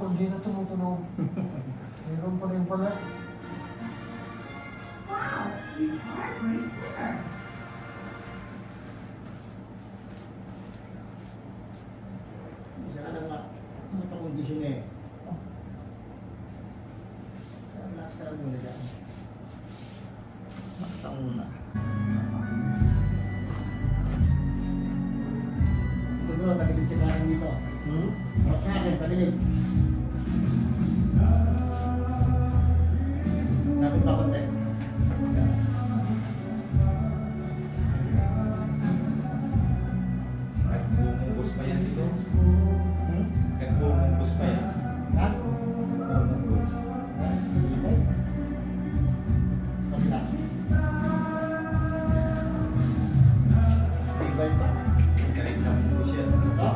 ko, hindi na tumutunog. Meron pa rin pala. Wow, you are a great singer. Isa ka lang mapakondisyon eh. Relax ka lang muna dyan. Relax lang muna. Ito bro, tagilid ka sa akin dito. Sarap sa akin, tagilid. Lapit pa konti. Nagbubungkus pa yan dito. Nagbubungkus pa yan. Ha? Nagbubungkus. Kabila. Ibay pa. Galing sa bungkus yan. Ito?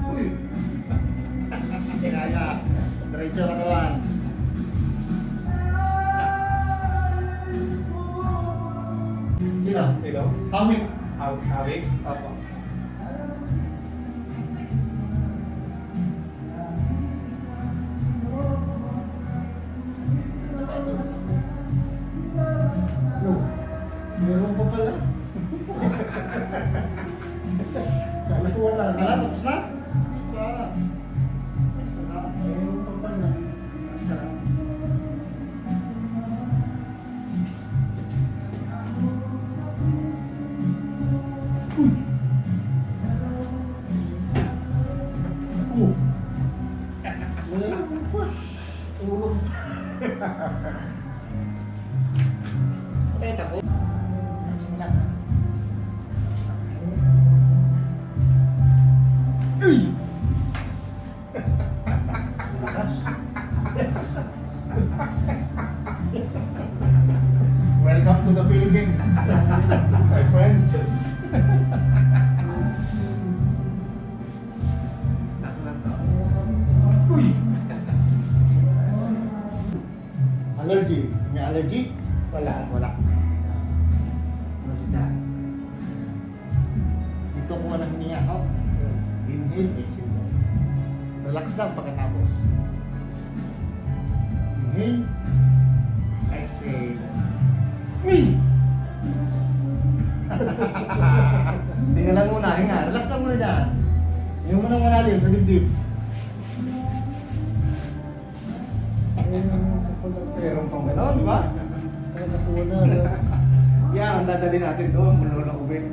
Uy! Kaya. Diretso katawan. Sino? Ikaw? Kawit. Hawik? Opo. No, meron pa pala. Kala ko wala na. Wala, tapos na? Wala. Tapos na. Meron pa pala. Tapos na. Oh. Meron pa. Tulog. Okay, tapos. Tapos na. Uy! Lakas. Welcome to the Philippines, my friend. Uy! Allergy. May allergy? Wala. Wala. Ano siya? Dito ko ng hininga. Oh. Inhale, exhale. Relax lang pagkatapos. Inhale, exhale. Uy! Hinga lang muna, hinga. Relax lang muna dyan. Hinga mo nang malalim sa dibdib. Meron pa pala. Meron pang gano'n, di ba? Kala ko wala na. Yan, ang dadali natin doon, mululakubin.